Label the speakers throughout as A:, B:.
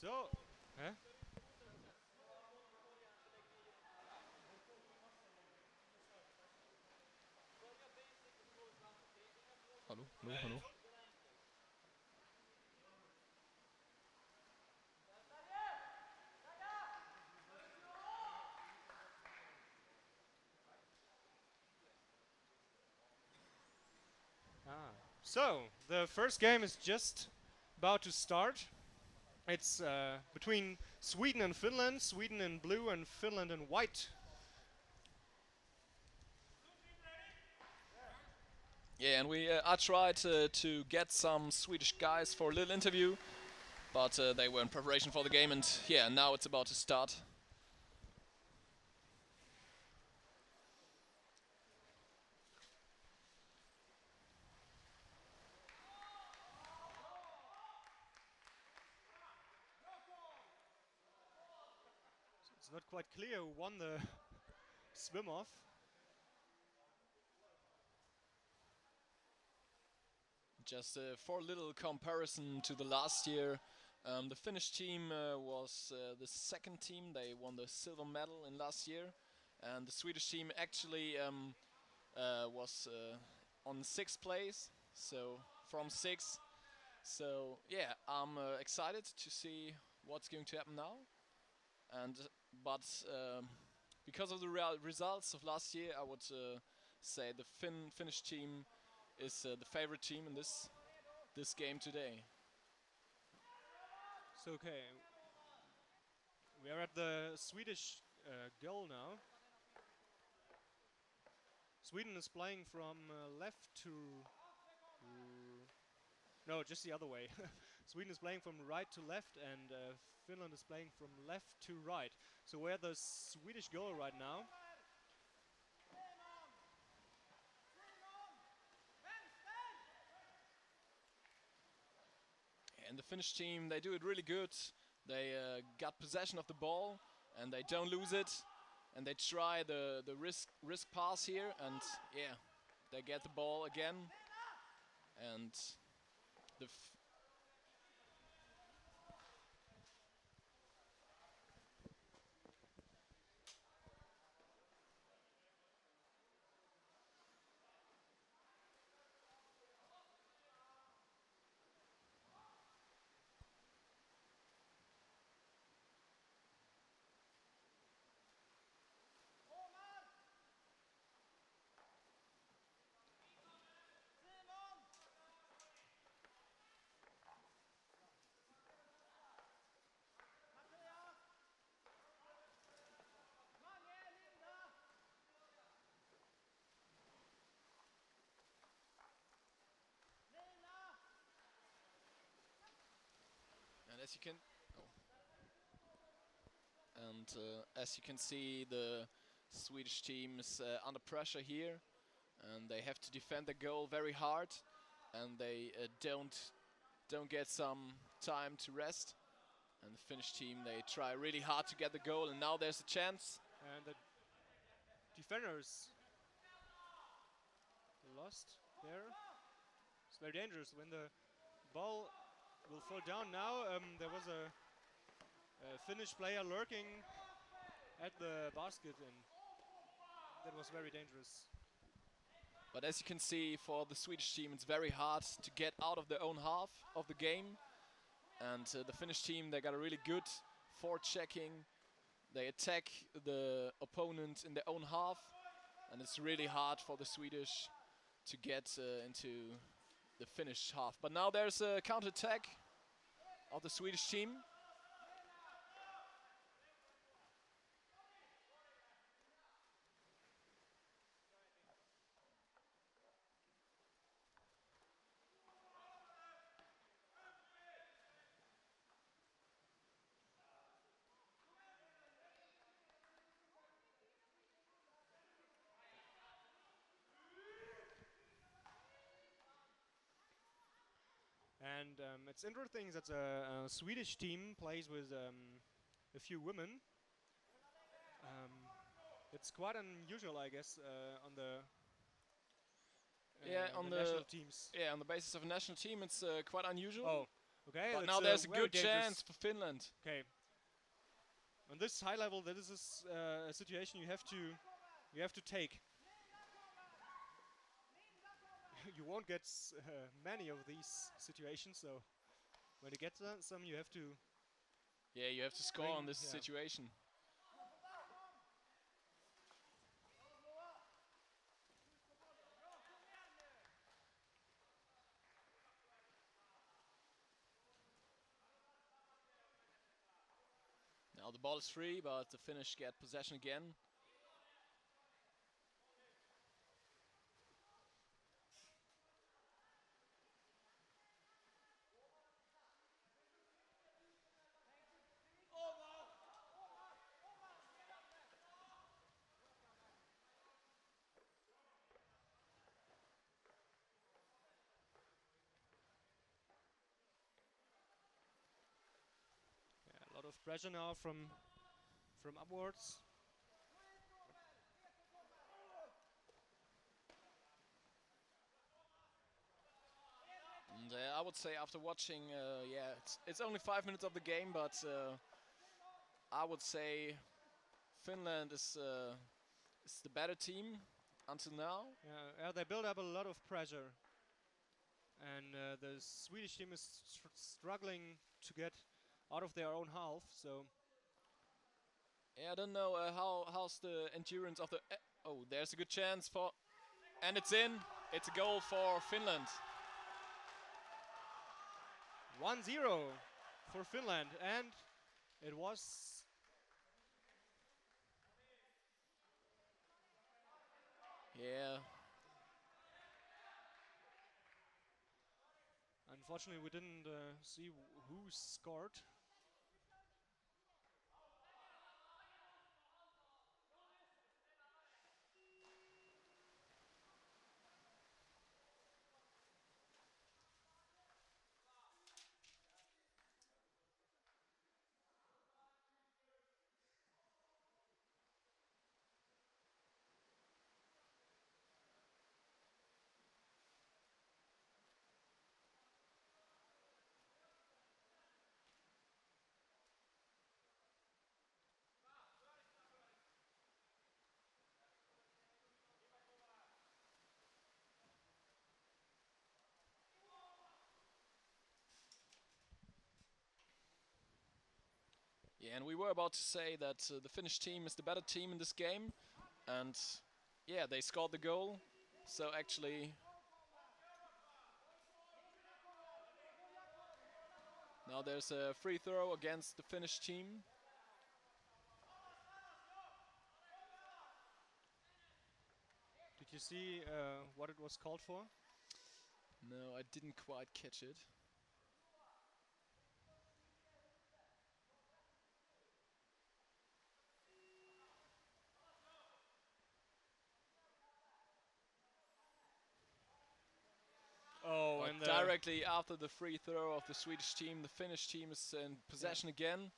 A: So, hä?
B: Hallo, hallo, hallo.
A: So, the first game is just about to start. It's between Sweden and Finland, Sweden in blue and Finland in white.
B: Yeah, and I tried to get some Swedish guys for a little interview, but they were in preparation for the game, and yeah, now it's about to start.
A: It's not quite clear who won the swim off.
B: Just for a little comparison to the last year, the Finnish team was the second team. They won the silver medal in last year, and the Swedish team actually was on sixth place. So from sixth. So yeah, I'm excited to see what's going to happen now. And but because of the results of last year, I would say the Finnish team is the favorite team in this game today.
A: So, okay. We are at the Swedish goal now. Sweden is playing from left to... No, just the other way. Sweden is playing from right to left, and Finland is playing from left to right. So we're at the Swedish goal right now.
B: And the Finnish team, they do it really good. They got possession of the ball, and they don't lose it. And they try the risk pass here, and yeah, they get the ball again. And the and as you can, as you can see, the Swedish team is under pressure here, and they have to defend the goal very hard, and they don't get some time to rest. And the Finnish team, they try really hard to get the goal, and now there's a chance.
A: And the defenders lost there. It's very dangerous when the ball will fall down now. There was a Finnish player lurking at the basket, and that was very dangerous.
B: But as you can see, for the Swedish team, it's very hard to get out of their own half of the game. And the Finnish team, they got a really good forechecking. They attack the opponent in their own half, and it's really hard for the Swedish to get into the Finnish half. But now there's a counter-attack of the Swedish team.
A: And it's interesting that a Swedish team plays with a few women. It's quite unusual, I guess, on the
B: Yeah, on
A: national teams.
B: on the basis of a national team, it's quite unusual.
A: Oh, Okay,
B: But
A: it's
B: now there's a
A: very
B: good
A: dangerous.
B: chance for Finland.
A: Okay. On this high level, that is a situation you have to take. You won't get many of these situations, so when you get some, you have to.
B: Yeah, you have to score on this situation. Now the ball is free, but the Finnish get possession again.
A: Yeah, a lot of pressure now from upwards.
B: And I would say after watching, it's only 5 minutes of the game, but I would say Finland is the better team until now.
A: Yeah, they build up a lot of pressure, and the Swedish team is struggling to get out of their own half. So
B: Yeah, I don't know how's the endurance of the. Oh, there's a good chance for, and it's in. It's a goal for Finland.
A: 1-0 for Finland, and it was.
B: Yeah.
A: Unfortunately, we didn't see who scored.
B: Yeah, and we were about to say that the Finnish team is the better team in this game, and yeah, they scored the goal. So actually, now there's a free throw against the Finnish team.
A: Did you see what it was called for?
B: No, I didn't quite catch it.
A: Oh,
B: But
A: and
B: directly after the free throw of the Swedish team, the Finnish team is in possession again.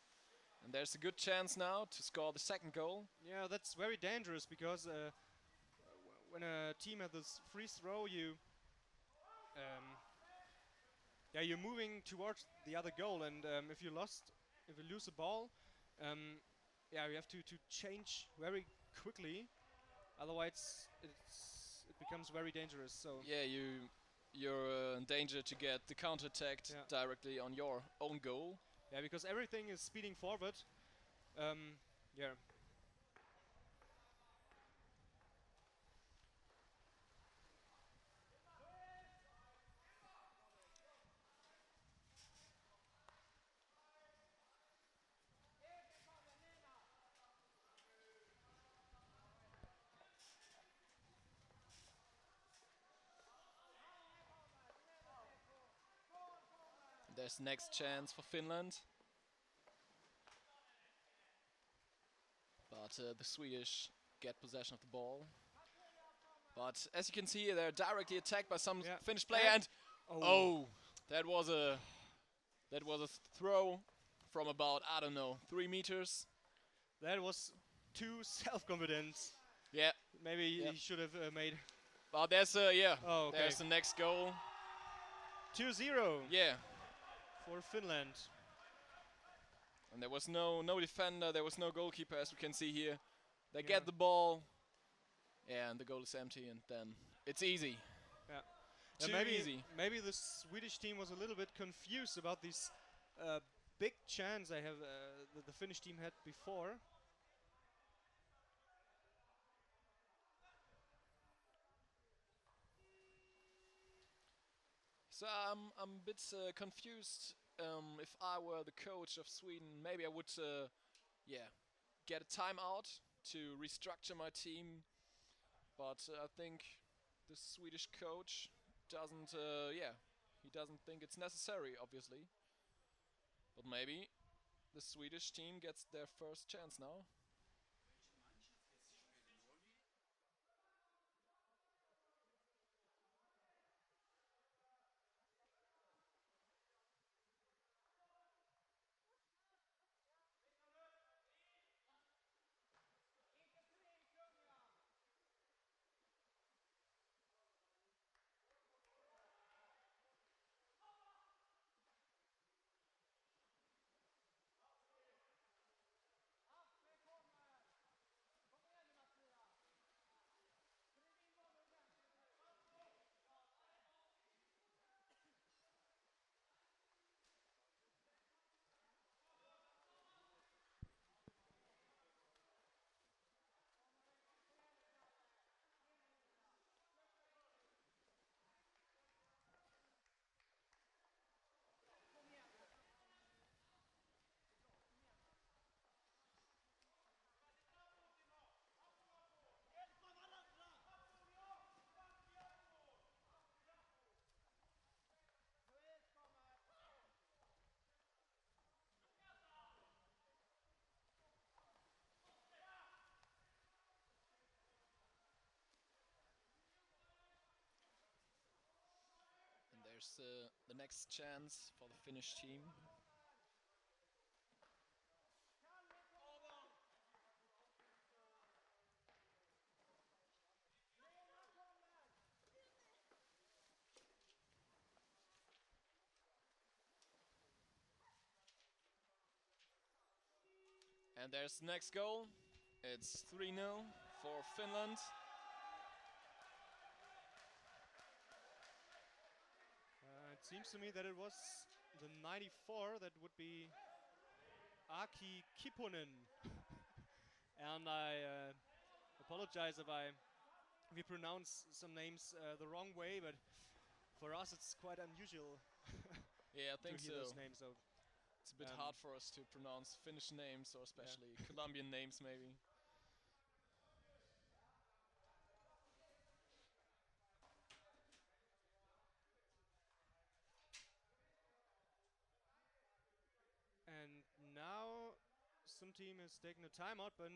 B: And there's a good chance now to score the second goal.
A: yeah, that's very dangerous because when a team has this free throw, you're moving towards the other goal, and if you lose the ball, you have to change very quickly, otherwise it becomes very dangerous. So
B: Yeah, you're in danger to get the counter-attacked directly on your own goal.
A: yeah, because everything is speeding forward. Yeah.
B: There's next chance for Finland. But the Swedish get possession of the ball. But as you can see, they're directly attacked by some Finnish player, and that was a throw from about, I don't know, 3 meters.
A: That was too self-confident.
B: Yeah.
A: Maybe he should have made.
B: But there's
A: Oh, okay.
B: there's the next goal.
A: 2-0.
B: Yeah.
A: for Finland.
B: And there was no defender, there was no goalkeeper, as we can see here. They
A: Yeah.
B: get the ball, yeah, and the goal is empty, and then it's easy.
A: Yeah.
B: Too easy.
A: Maybe the Swedish team was a little bit confused about this big chance I have that the Finnish team had before.
B: So I'm a bit confused. If I were the coach of Sweden, maybe I would, get a timeout to restructure my team. But I think the Swedish coach doesn't, he doesn't think it's necessary, obviously. But maybe the Swedish team gets their first chance now. And there's the next chance for the Finnish team. And there's the next goal. It's 3-0 for Finland.
A: It seems to me that it was the 94 that would be Aki Kipponen. And I apologize if we pronounce some names the wrong way, but for us it's quite unusual
B: Yeah, I
A: to
B: think
A: hear
B: so.
A: those names. So
B: It's a bit hard for us to pronounce Finnish names, or especially Colombian names, maybe.
A: and now some team has taken a timeout, but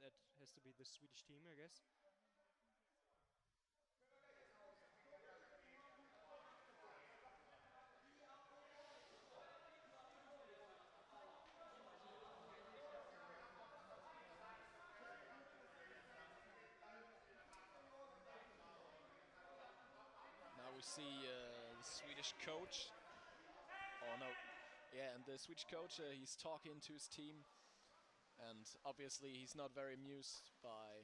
A: that has to be the Swedish team, I guess.
B: Now we see the Swedish coach. Oh no. Yeah, and the Swedish coach, he's talking to his team. And obviously he's not very amused by,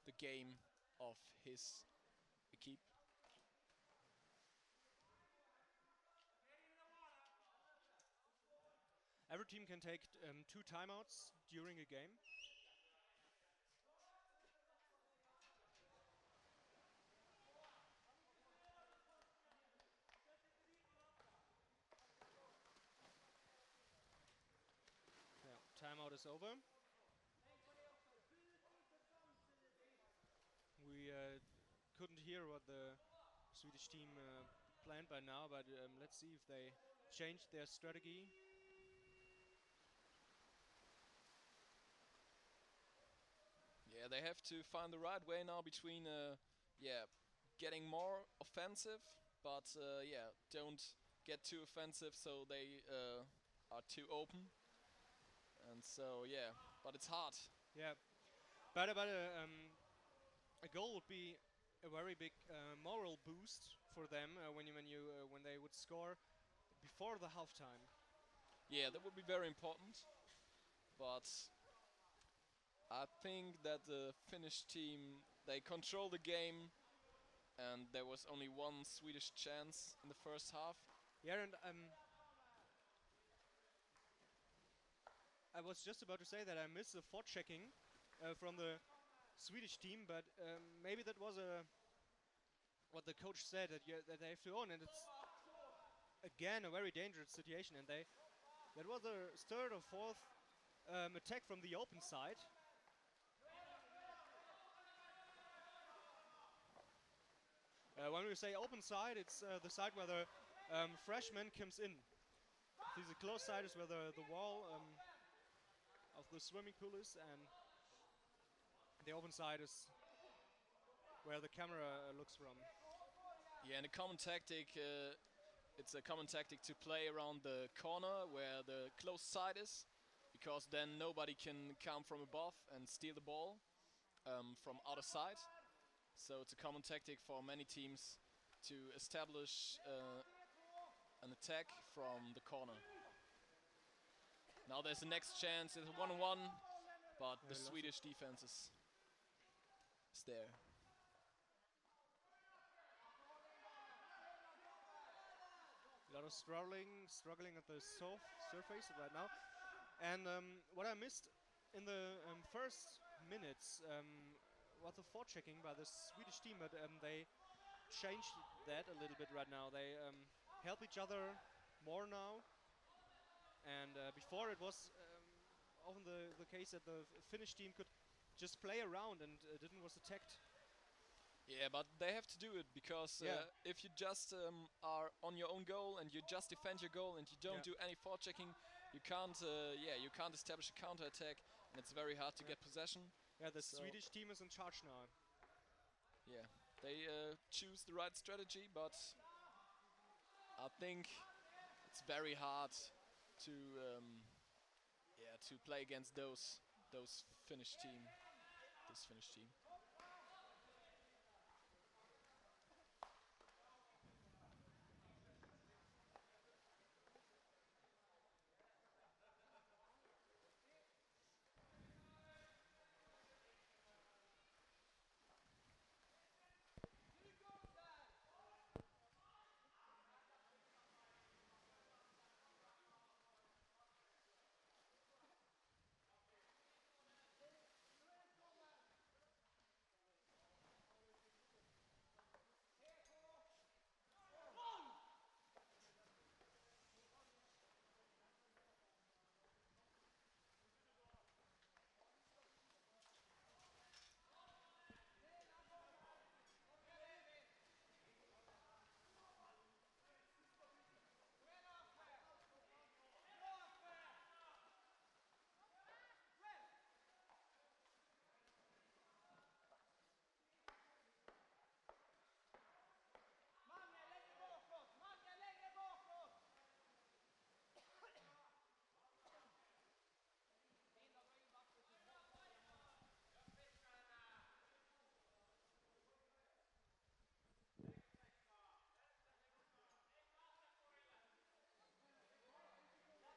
B: the game of his equipe.
A: Every team can take 2 timeouts during a game. Yeah, timeout is over. We couldn't hear what the Swedish team planned by now, but let's see if they changed their strategy.
B: Yeah, they have to find the right way now between, getting more offensive, but don't get too offensive so they are too open. And so but it's hard.
A: Yeah, but a goal would be a very big moral boost for them when they would score. before the halftime.
B: Yeah, that would be very important. But I think that the Finnish team, they control the game, and there was only one Swedish chance in the first half.
A: Yeah, and I was just about to say that I missed the forechecking from the Swedish team, but maybe that was what the coach said that they have to own, and it's again a very dangerous situation. And that was a third or fourth attack from the open side. When we say open side, it's the side where the freshman comes in. The closed side is where the wall of the swimming pool is, and the open side is where the camera looks from.
B: Yeah, and a common tactic, it's a common tactic to play around the corner where the closed side is, because then nobody can come from above and steal the ball from outer side. So it's a common tactic for many teams to establish an attack from the corner. Now there's the next chance, it's a 1-1, but the Swedish defense is there.
A: A lot of struggling at the surface right now. And what I missed in the first minutes was the forechecking by the Swedish team, but they changed that a little bit right now. They help each other more now. And before it was often the case that the Finnish team could just play around and didn't was attacked.
B: Yeah, but they have to do it because if you just are on your own goal and you just defend your goal and you don't do any forechecking, you can't establish a counter attack, and it's very hard to get possession.
A: Yeah, the Swedish team is in charge now.
B: Yeah, they choose the right strategy, but I think it's very hard to to play against this Finnish team.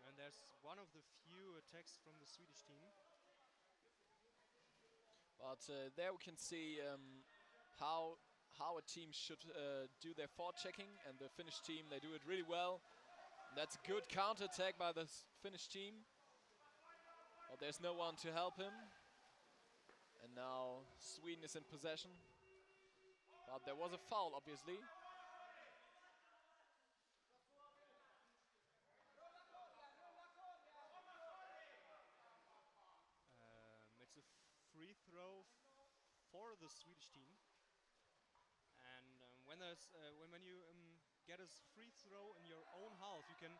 A: And there's one of the few attacks from the Swedish team.
B: But there we can see how a team should do their forechecking, and the Finnish team, they do it really well. That's a good counter attack by the Finnish team. But there's no one to help him. And now Sweden is in possession. But there was a foul, obviously.
A: It's a free throw for the Swedish team. And when you get a free throw in your own half, you can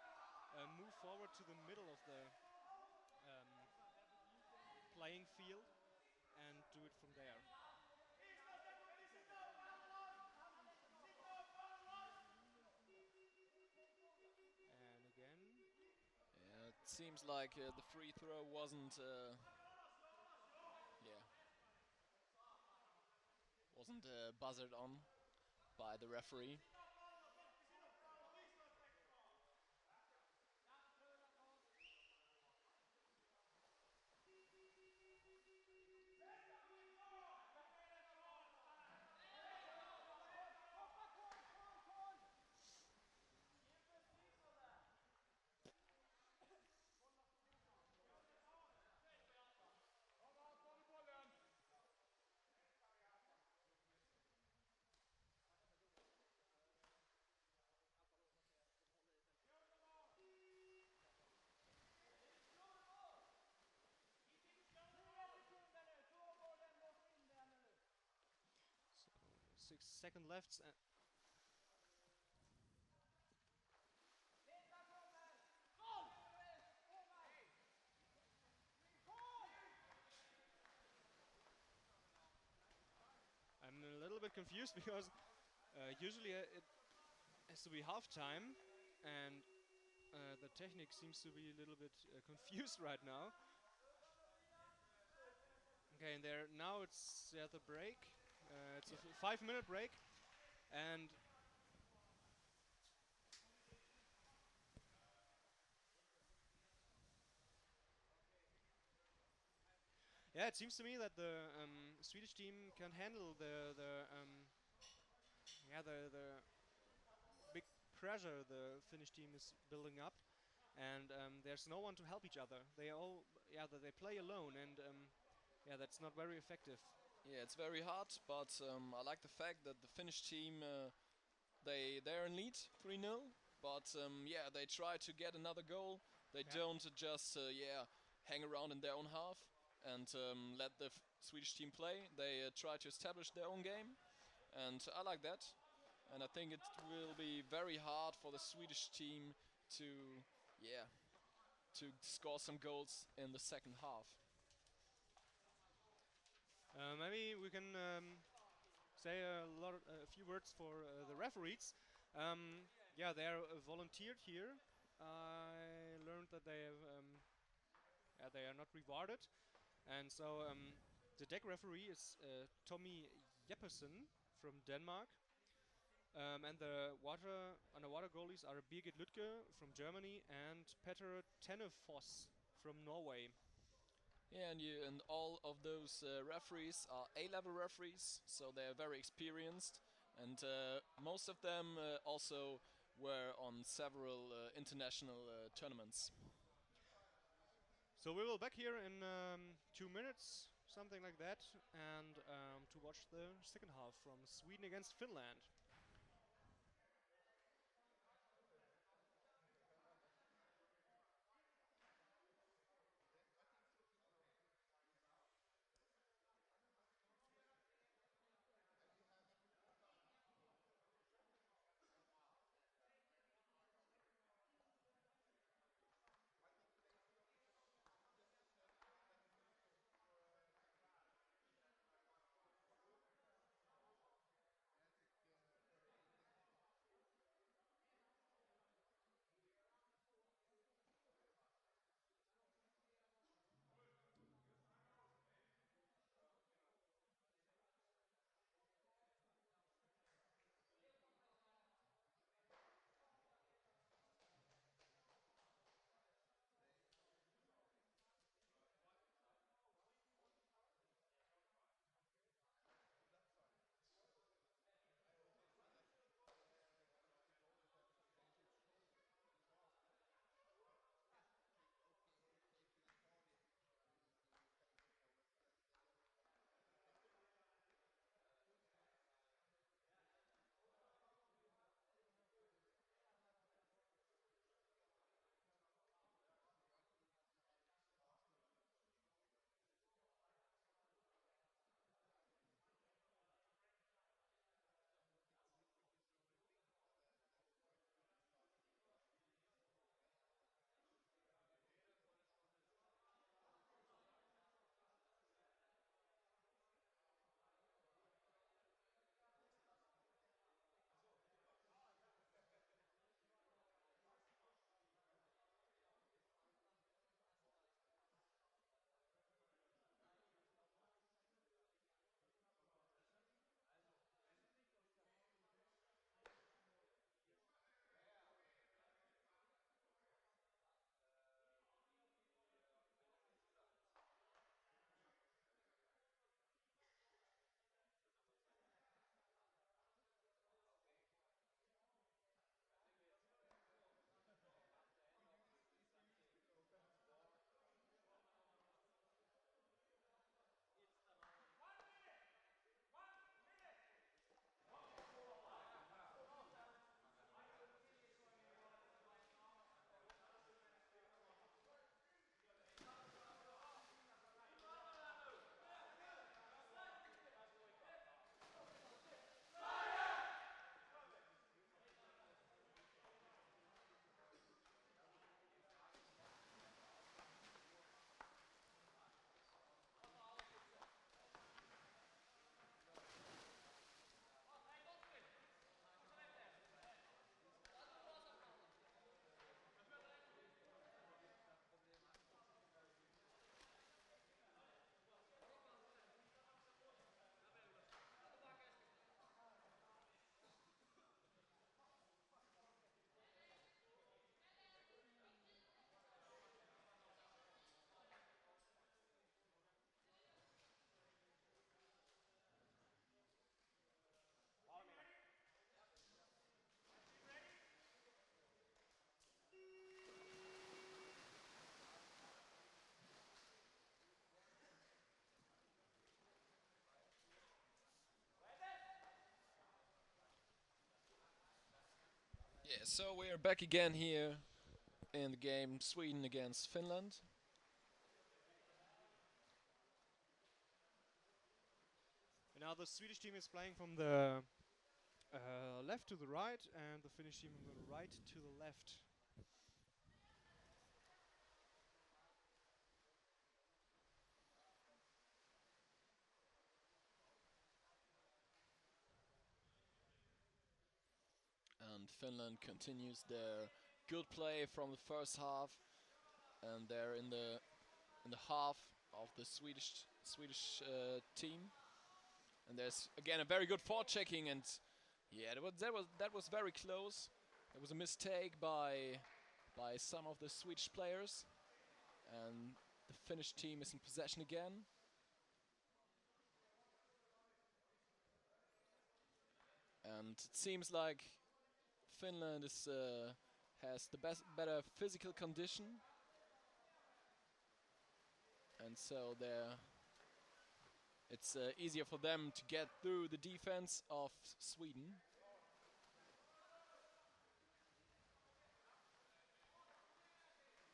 A: move forward to the middle of the playing field and do it from there. And again.
B: Yeah, it seems like the free throw wasn't buzzed on by the referee.
A: 6 seconds left. I'm a little bit confused because usually it has to be half time, and the technique seems to be a little bit confused right now. Okay, and there now it's the break. It's a 5-minute break, and yeah, it seems to me that the Swedish team can handle the big pressure the Finnish team is building up, and there's no one to help each other. They all they play alone, and that's not very effective.
B: Yeah, it's very hard, but I like the fact that the Finnish team they're in lead 3-0, but they try to get another goal. They don't just hang around in their own half and let the Swedish team play. They try to establish their own game, and I like that. And I think it will be very hard for the Swedish team to to score some goals in the second half.
A: Maybe we can say a few words for the referees. They're volunteered here. I learned that they are not rewarded, and so the deck referee is Tommy Jeppesen from Denmark. And the underwater goalies are Birgit Lütke from Germany and Petter Tennefoss from Norway.
B: Yeah, and all of those referees are A-level referees, so they are very experienced, and most of them also were on several international tournaments.
A: So we will back here in 2 minutes, something like that, and to watch the second half from Sweden against Finland.
B: Yeah, so we're back again here in the game Sweden against Finland.
A: And now the Swedish team is playing from the left to the right, and the Finnish team from the right to the left.
B: And Finland continues their good play from the first half, and they're in the half of the Swedish team. And there's again a very good forechecking, and yeah, that was very close. It was a mistake by some of the Swedish players, and the Finnish team is in possession again. And it seems like Finland has the better physical condition, and so it's easier for them to get through the defense of Sweden.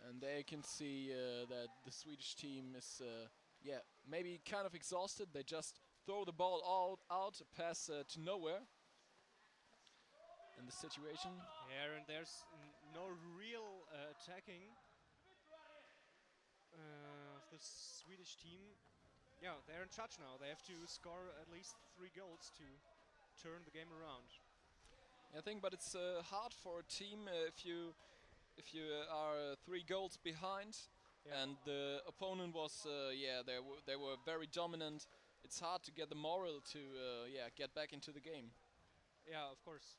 B: And there you can see that the Swedish team is, maybe kind of exhausted. They just throw the ball all out, pass to nowhere in the situation.
A: Yeah, and there's no real attacking of the Swedish team. Yeah, they're in charge now. They have to score at least 3 goals to turn the game around.
B: I think, but it's hard for a team if you are 3 goals behind, and the opponent was they were very dominant. It's hard to get the moral to get back into the game.
A: Yeah, of course.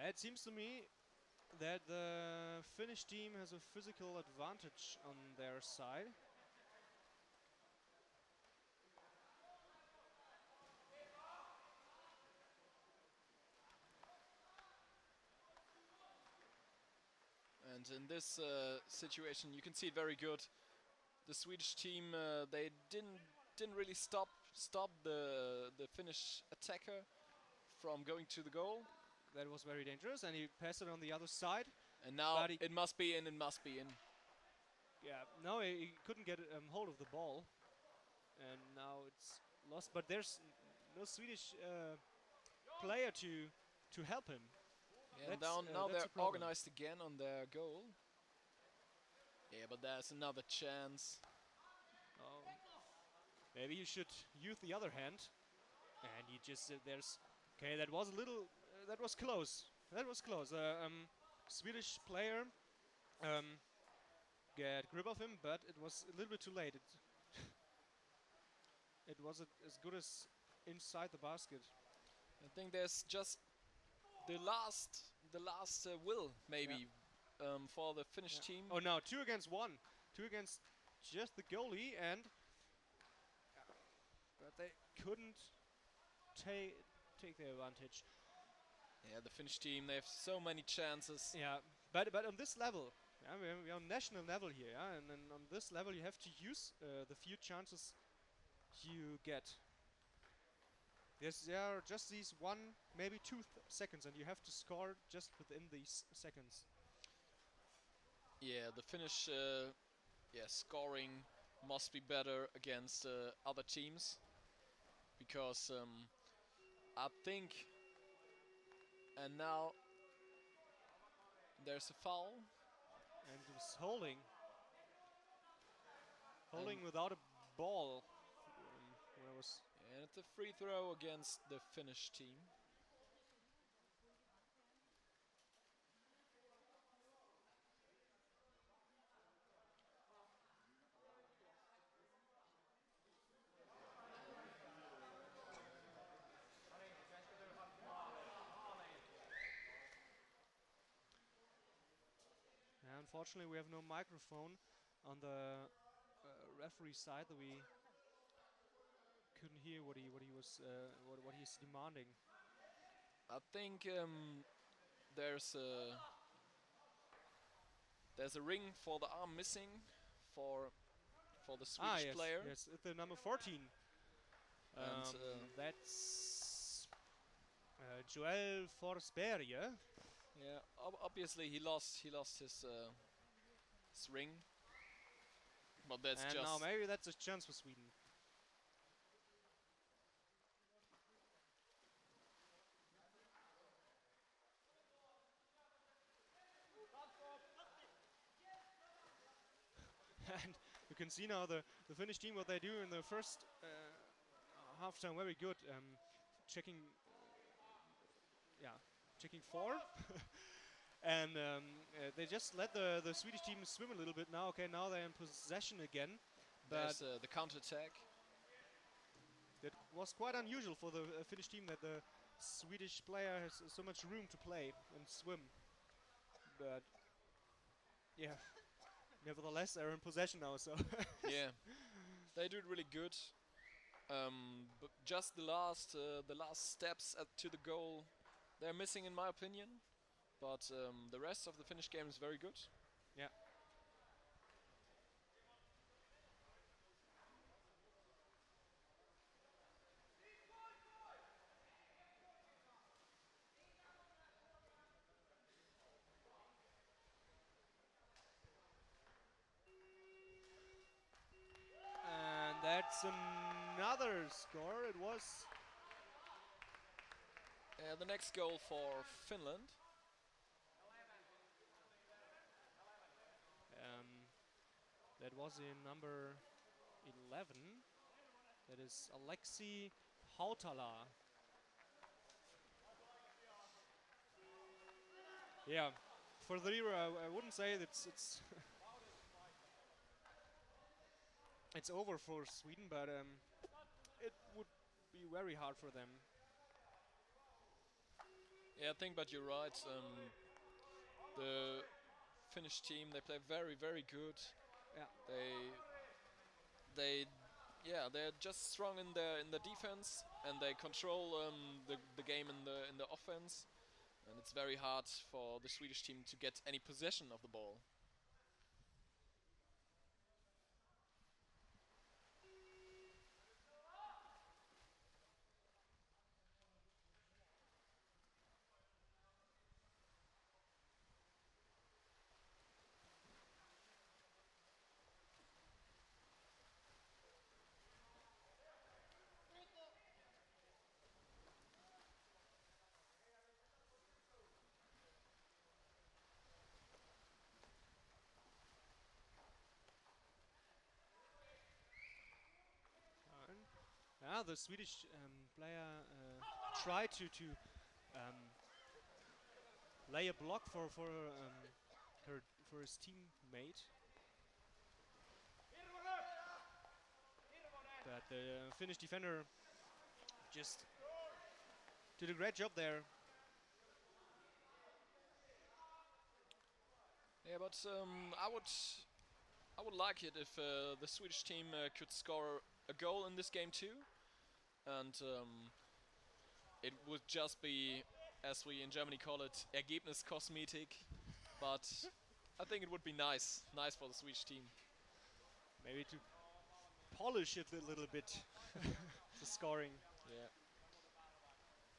A: It seems to me that the Finnish team has a physical advantage on their side.
B: And in this situation, you can see it very good. The Swedish team they didn't really stop the Finnish attacker from going to the goal.
A: That was very dangerous, and he passed it on the other side.
B: And now it must be in. It must be in.
A: Yeah, no, he couldn't get hold of the ball, and now it's lost. But there's no Swedish player to help him.
B: Yeah, now they're organized again on their goal. Yeah, but there's another chance.
A: Oh. Maybe you should use the other hand. And you just there's okay. That was a little. That was close. That was close. Swedish player get grip of him, but it was a little bit too late. It wasn't as good as inside the basket.
B: I think there's just the last will maybe for the Finnish team.
A: Oh no, 2 against 1, 2 against just the goalie, and but they couldn't take the advantage.
B: Yeah, the Finnish team, they have so many chances.
A: Yeah, but on this level, yeah, we're on national level here, yeah, and then on this level you have to use the few chances you get. There are just these 1, maybe 2 seconds, and you have to score just within these seconds.
B: Yeah, the Finnish scoring must be better against other teams, because I think And now there's a foul.
A: And it was holding without a ball. When I was
B: And it's a free throw against the Finnish team.
A: unfortunately, we have no microphone on the referee side that we couldn't hear what he's demanding.
B: I think there's a ring for the arm missing for the Swedish player.
A: Yes, it's the number 14.
B: And
A: that's Joel Forsberg.
B: yeah, obviously he lost his ring, but that's
A: and
B: just
A: now maybe that's a chance for Sweden. And you can see now the Finnish team, what they do in the first halftime, very good. Checking, checking 4. And they just let the Swedish team swim a little bit now. Okay, now they're in possession again. But
B: there's the counter-attack.
A: That was quite unusual for the Finnish team, that the Swedish player has so much room to play and swim. But yeah, nevertheless, they're in possession now. So
B: yeah, they do it really good. But just the last steps to the goal, they're missing, in my opinion. But the rest of the Finnish game is very good.
A: Yeah. And that's another score. It was
B: the next goal for Finland.
A: That was in number 11. That is Alexi Hautala. Yeah, for the Uwr, I wouldn't say it's it's over for Sweden, but it would be very hard for them.
B: Yeah, I think, but you're right. The Finnish team, they play very, very good.
A: Yeah.
B: They're just strong in the defense, and they control the game in the offense, and it's very hard for the Swedish team to get any possession of the ball.
A: The Swedish player tried to lay a block for his teammate, but the Finnish defender just did a great job there.
B: Yeah, but I would like it if the Swedish team could score a goal in this game too, and it would just be, as we in Germany call it, Ergebniskosmetik. But I think it would be nice for the Swedish team.
A: Maybe to polish it a little bit, the scoring.
B: Yeah.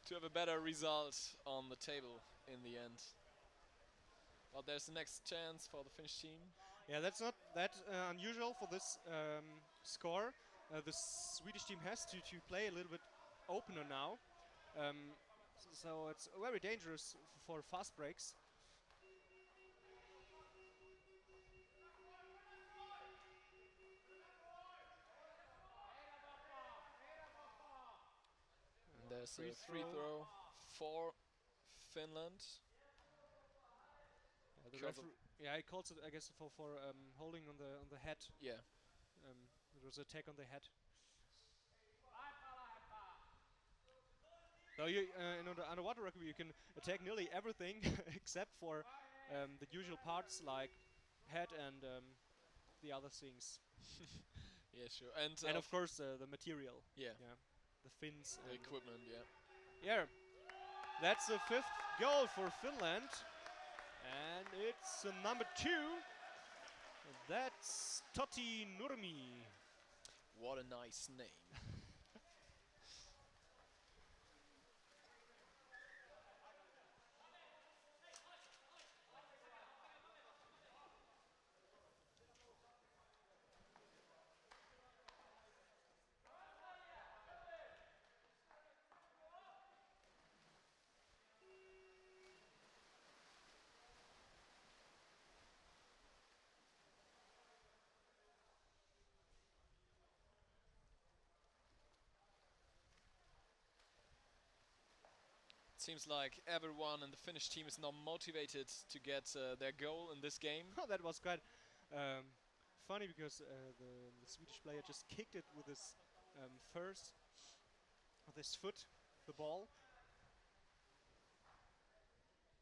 B: To have a better result on the table in the end. But there's the next chance for the Finnish team.
A: Yeah, that's not that unusual for this score. The Swedish team has to play a little bit opener now. So it's very dangerous for fast breaks.
B: And there's a free throw for Finland.
A: Yeah, he calls it, I guess, for holding on the head.
B: Yeah.
A: It was an attack on the head. Though you in underwater rugby you can attack nearly everything except for the usual parts like head and the other things.
B: Yeah, sure.
A: And of course the material.
B: Yeah.
A: Yeah. The fins.
B: The equipment. Yeah.
A: Yeah. That's the 5th goal for Finland, and it's number 2. That's Totti Nurmi.
B: What a nice name. Seems like everyone in the Finnish team is now motivated to get their goal in this game.
A: Oh, that was quite funny because the Swedish player just kicked it with his with his foot, the ball.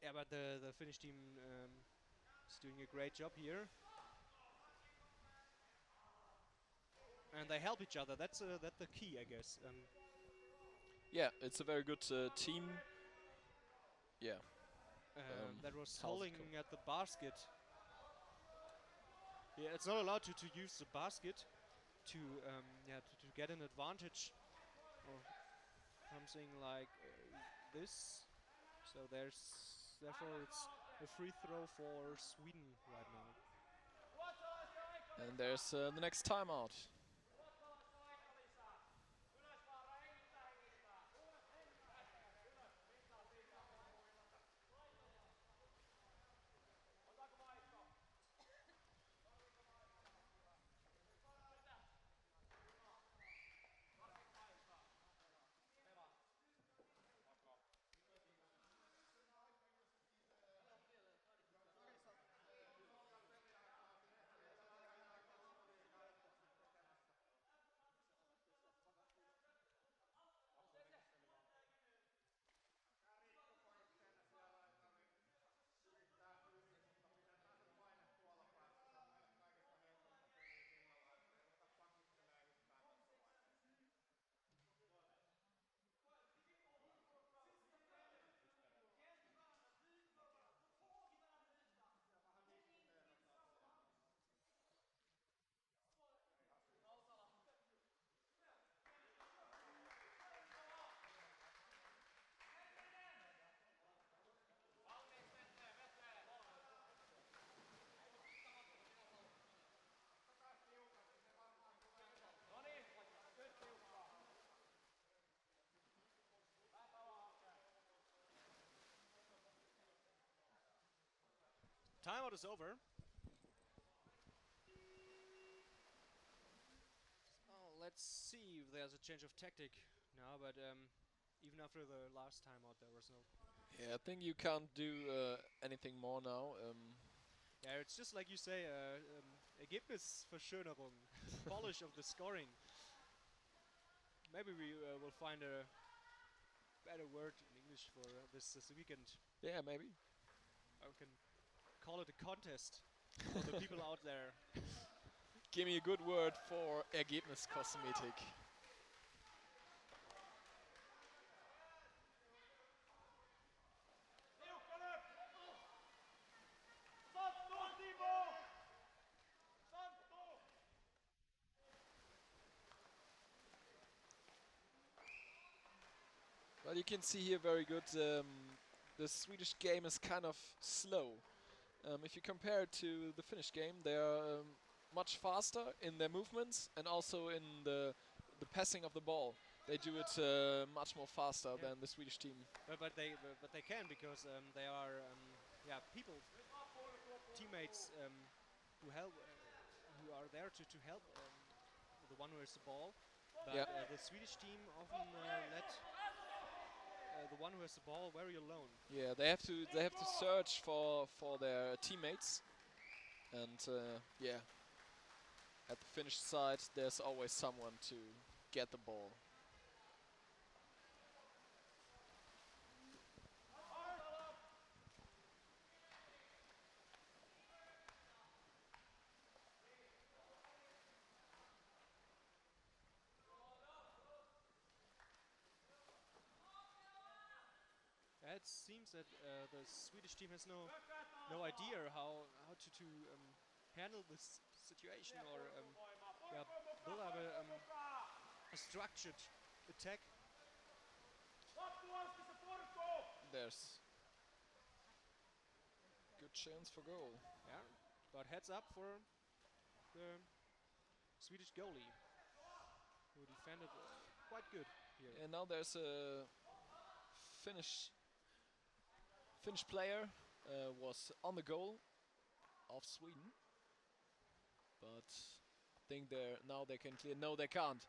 A: Yeah, but the Finnish team is doing a great job here, and they help each other. That's the key, I guess.
B: Yeah, it's a very good team. Yeah.
A: That was holding at the basket. Yeah, it's not allowed to use the basket to to get an advantage or something like this. So therefore it's a free throw for Sweden right now.
B: And there's the next timeout.
A: Timeout is over. Oh, let's see if there's a change of tactic now, but even after the last timeout, there was no.
B: Yeah, I think you can't do anything more now.
A: Yeah, it's just like you say, Ergebnisverschönerung, polish of the scoring. Maybe we will find a better word in English for this weekend.
B: Yeah, maybe.
A: I can call it a contest for the people out there.
B: Give me a good word for Ergebniskosmetik. Well, you can see here very good. The Swedish game is kind of slow. If you compare it to the Finnish game, they are much faster in their movements and also in the passing of the ball. They do it much more faster than the Swedish team.
A: But they can because they are people, teammates who help, who are there to help the one who has the ball. But the Swedish team often let the one who has the ball very alone.
B: Yeah, they have to search for their teammates, and yeah, at the finish side there's always someone to get the ball.
A: It seems that the Swedish team has no idea how to handle this situation or build up a structured attack.
B: There's good chance for goal.
A: Yeah, but heads up for the Swedish goalie, who defended quite good here.
B: And now there's a Finnish player was on the goal of Sweden, but I think now they can clear. No, they can't.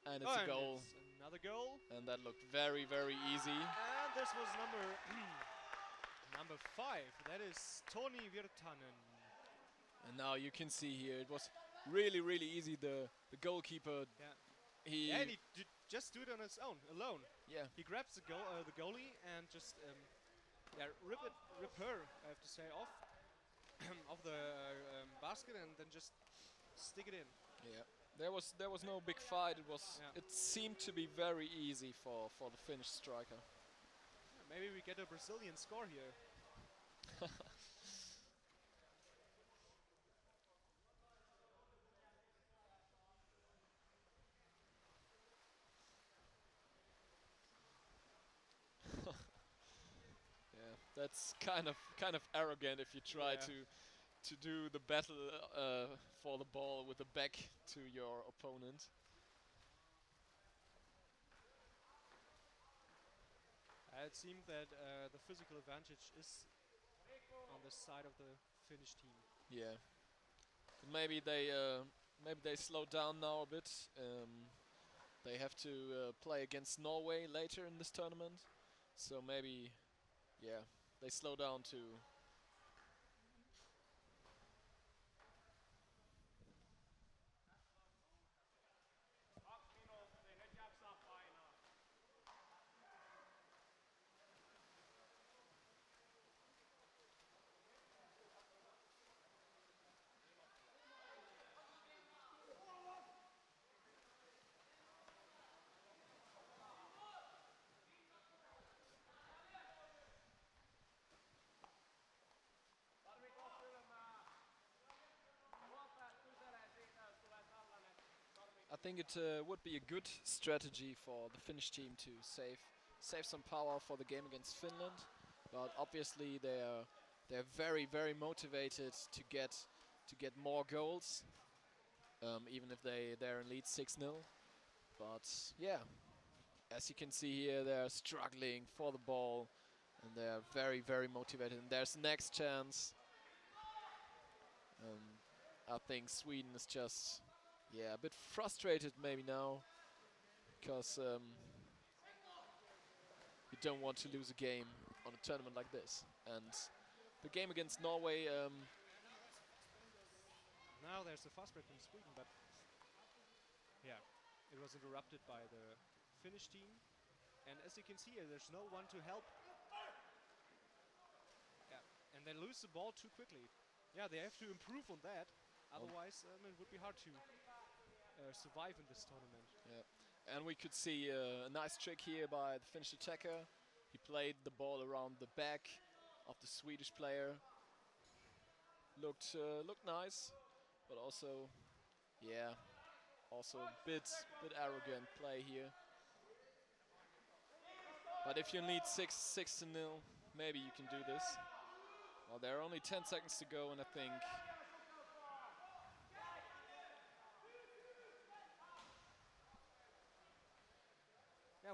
B: And it's a goal.
A: It's another goal.
B: And that looked very, very easy.
A: And this was number 5. That is Toni Virtanen.
B: And now you can see here it was really, really easy. The goalkeeper.
A: Yeah.
B: He
A: just do it on his own, alone.
B: Yeah.
A: He grabs the goalie and just rip her, I have to say, off of the basket and then just stick it in.
B: Yeah. There was no big fight. It seemed to be very easy for the Finnish striker.
A: Maybe we get a Brazilian score here.
B: Yeah, that's kind of arrogant if you try to do the battle for the ball with the back to your opponent.
A: It seemed that the physical advantage is on the side of the Finnish team.
B: Yeah, maybe they slow down now a bit. They have to play against Norway later in this tournament, so maybe, yeah, they slow down too. I think it would be a good strategy for the Finnish team to save some power for the game against Finland, but obviously they're very, very motivated to get more goals, even if they're in lead 6-0. But yeah, as you can see here, they're struggling for the ball, and they're very, very motivated. And there's next chance. I think Sweden is just, a bit frustrated maybe now, because you don't want to lose a game on a tournament like this. And the game against Norway.
A: Now there's a fast break from Sweden, but yeah, it was interrupted by the Finnish team. And as you can see, there's no one to help. Yeah, and they lose the ball too quickly. Yeah, they have to improve on that. Otherwise, it would be hard to survive in this tournament.
B: Yeah, and we could see a nice trick here by the Finnish attacker. He played the ball around the back of the Swedish player. Looked nice, but also, also a bit arrogant play here. But if you need 6-0, maybe you can do this. Well, there are only 10 seconds to go, and I think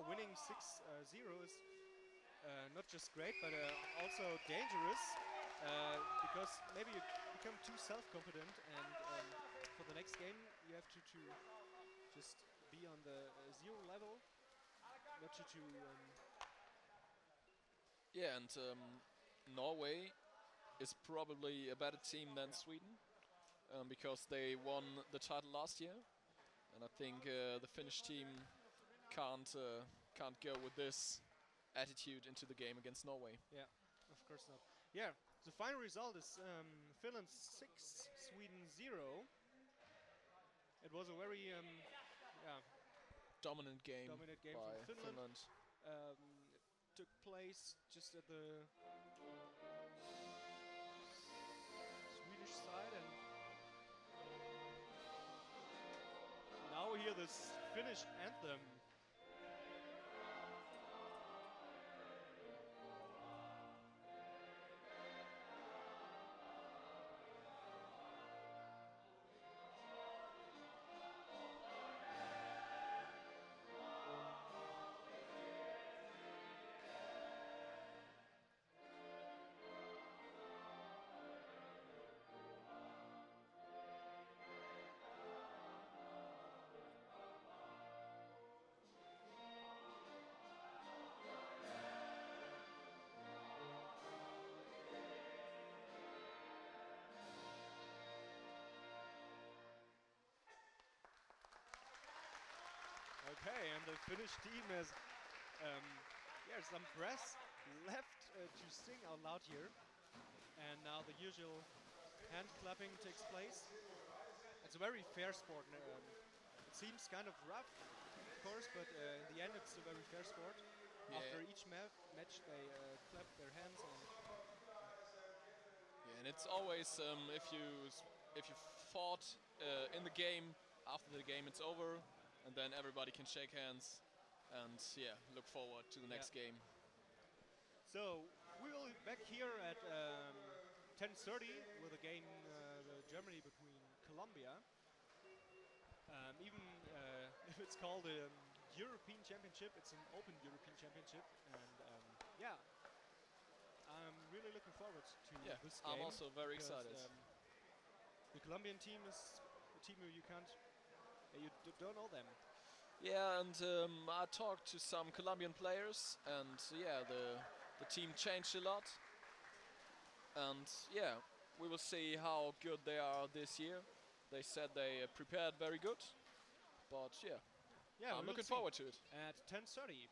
A: winning 6-0 is not just great, but also dangerous, because maybe you become too self-confident, and for the next game you have to just be on the 0 level, not to
B: Yeah, and Norway is probably a better team than Sweden, because they won the title last year, and I think the Finnish team can't go with this attitude into the game against Norway.
A: Yeah, of course not. Yeah, the final result is Finland 6, Sweden 0. It was a very
B: Dominant game
A: dominant game
B: by
A: from Finland.
B: Finland.
A: It took place just at the Swedish side, and now we hear this Finnish anthem. Okay, and the Finnish team has some brass left to sing out loud here, and now the usual hand clapping takes place. It's a very fair sport. It seems kind of rough, of course, but in the end it's a very fair sport.
B: Yeah.
A: After each match they clap their hands, and
B: Yeah, and it's always if you fought in the game, after the game it's over, and then everybody can shake hands, and look forward to the next game.
A: So we will be back here at 10:30 with a game, the Germany between Colombia. Even if it's called a European Championship, it's an open European Championship, and I'm really looking forward to this game.
B: I'm also very excited.
A: The Colombian team is a team you don't know them.
B: Yeah, and I talked to some Colombian players, and the team changed a lot. And we will see how good they are this year. They said they prepared very good, but I'm looking forward to it.
A: At 10:30.